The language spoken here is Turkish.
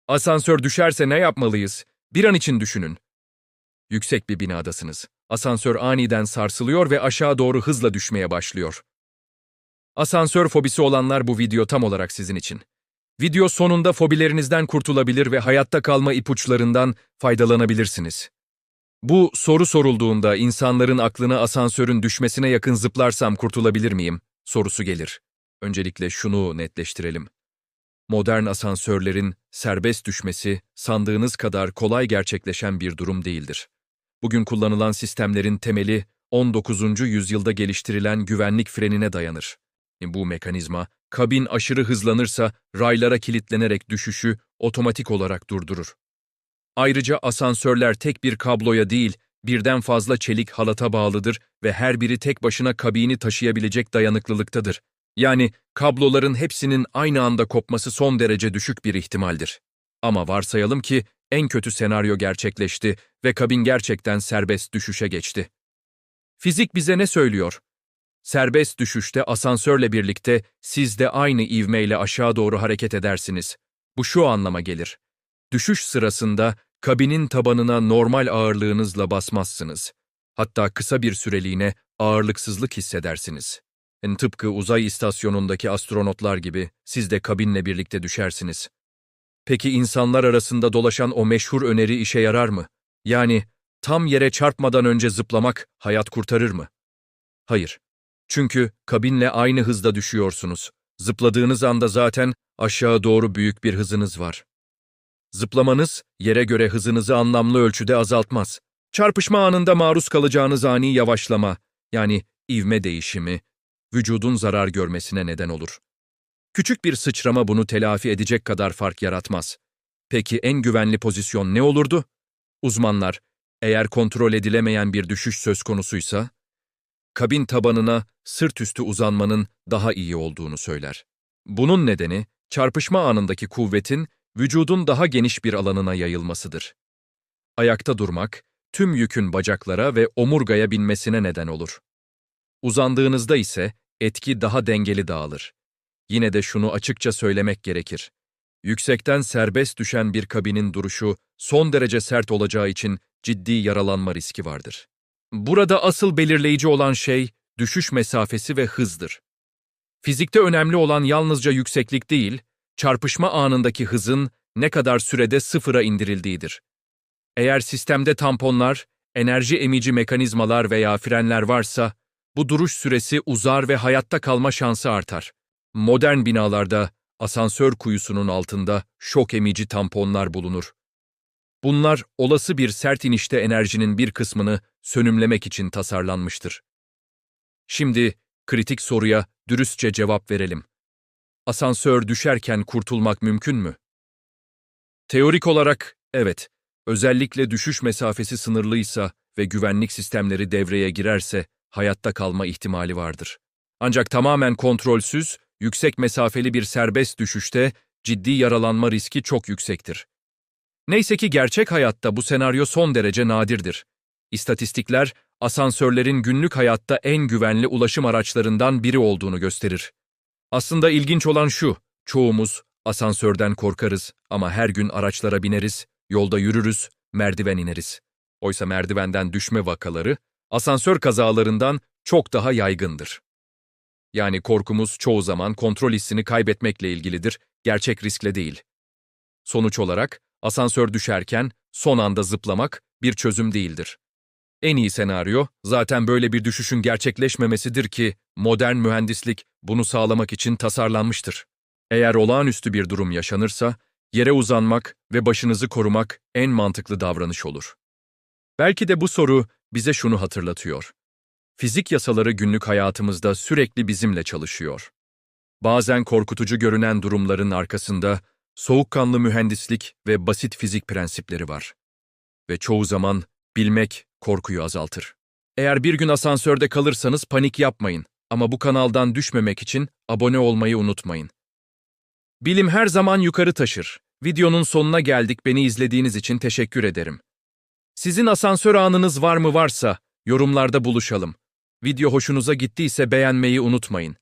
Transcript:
Asansör düşerse ne yapmalıyız? Bir an için düşünün. Yüksek bir binadasınız. Asansör aniden sarsılıyor ve aşağı doğru hızla düşmeye başlıyor. Asansör fobisi olanlar bu video tam olarak sizin için. Video sonunda fobilerinizden kurtulabilir ve hayatta kalma ipuçlarından faydalanabilirsiniz. Bu soru sorulduğunda insanların aklına asansörün düşmesine yakın zıplarsam kurtulabilir miyim sorusu gelir. Öncelikle şunu netleştirelim. Modern asansörlerin serbest düşmesi sandığınız kadar kolay gerçekleşen bir durum değildir. Bugün kullanılan sistemlerin temeli 19. yüzyılda geliştirilen güvenlik frenine dayanır. Bu mekanizma, kabin aşırı hızlanırsa raylara kilitlenerek düşüşü otomatik olarak durdurur. Ayrıca asansörler tek bir kabloya değil, birden fazla çelik halata bağlıdır ve her biri tek başına kabini taşıyabilecek dayanıklılıktadır. Yani kabloların hepsinin aynı anda kopması son derece düşük bir ihtimaldir. Ama varsayalım ki en kötü senaryo gerçekleşti ve kabin gerçekten serbest düşüşe geçti. Fizik bize ne söylüyor? Serbest düşüşte asansörle birlikte siz de aynı ivmeyle aşağı doğru hareket edersiniz. Bu şu anlama gelir. Düşüş sırasında kabinin tabanına normal ağırlığınızla basmazsınız. Hatta kısa bir süreliğine ağırlıksızlık hissedersiniz. Tıpkı uzay istasyonundaki astronotlar gibi siz de kabinle birlikte düşersiniz. Peki insanlar arasında dolaşan o meşhur öneri işe yarar mı? Yani tam yere çarpmadan önce zıplamak hayat kurtarır mı? Hayır. Çünkü kabinle aynı hızda düşüyorsunuz. Zıpladığınız anda zaten aşağı doğru büyük bir hızınız var. Zıplamanız yere göre hızınızı anlamlı ölçüde azaltmaz. Çarpışma anında maruz kalacağınız ani yavaşlama, yani ivme değişimi, vücudun zarar görmesine neden olur. Küçük bir sıçrama bunu telafi edecek kadar fark yaratmaz. Peki en güvenli pozisyon ne olurdu? Uzmanlar, eğer kontrol edilemeyen bir düşüş söz konusuysa, kabin tabanına sırt üstü uzanmanın daha iyi olduğunu söyler. Bunun nedeni, çarpışma anındaki kuvvetin vücudun daha geniş bir alanına yayılmasıdır. Ayakta durmak, tüm yükün bacaklara ve omurgaya binmesine neden olur. Uzandığınızda ise etki daha dengeli dağılır. Yine de şunu açıkça söylemek gerekir. Yüksekten serbest düşen bir kabinin duruşu son derece sert olacağı için ciddi yaralanma riski vardır. Burada asıl belirleyici olan şey düşüş mesafesi ve hızdır. Fizikte önemli olan yalnızca yükseklik değil, çarpışma anındaki hızın ne kadar sürede sıfıra indirildiğidir. Eğer sistemde tamponlar, enerji emici mekanizmalar veya frenler varsa, bu duruş süresi uzar ve hayatta kalma şansı artar. Modern binalarda asansör kuyusunun altında şok emici tamponlar bulunur. Bunlar olası bir sert inişte enerjinin bir kısmını sönümlemek için tasarlanmıştır. Şimdi kritik soruya dürüstçe cevap verelim. Asansör düşerken kurtulmak mümkün mü? Teorik olarak evet, özellikle düşüş mesafesi sınırlıysa ve güvenlik sistemleri devreye girerse hayatta kalma ihtimali vardır. Ancak tamamen kontrolsüz, yüksek mesafeli bir serbest düşüşte ciddi yaralanma riski çok yüksektir. Neyse ki gerçek hayatta bu senaryo son derece nadirdir. İstatistikler, asansörlerin günlük hayatta en güvenli ulaşım araçlarından biri olduğunu gösterir. Aslında ilginç olan şu, çoğumuz asansörden korkarız ama her gün araçlara bineriz, yolda yürürüz, merdiven ineriz. Oysa merdivenden düşme vakaları, asansör kazalarından çok daha yaygındır. Yani korkumuz çoğu zaman kontrol hissini kaybetmekle ilgilidir, gerçek riskle değil. Sonuç olarak, asansör düşerken son anda zıplamak bir çözüm değildir. En iyi senaryo zaten böyle bir düşüşün gerçekleşmemesidir ki modern mühendislik bunu sağlamak için tasarlanmıştır. Eğer olağanüstü bir durum yaşanırsa, yere uzanmak ve başınızı korumak en mantıklı davranış olur. Belki de bu soru bize şunu hatırlatıyor. Fizik yasaları günlük hayatımızda sürekli bizimle çalışıyor. Bazen korkutucu görünen durumların arkasında soğukkanlı mühendislik ve basit fizik prensipleri var. Ve çoğu zaman bilmek korkuyu azaltır. Eğer bir gün asansörde kalırsanız panik yapmayın ama bu kanaldan düşmemek için abone olmayı unutmayın. Bilim her zaman yukarı taşır. Videonun sonuna geldik. Beni izlediğiniz için teşekkür ederim. Sizin asansör anınız var mı varsa yorumlarda buluşalım. Video hoşunuza gittiyse beğenmeyi unutmayın.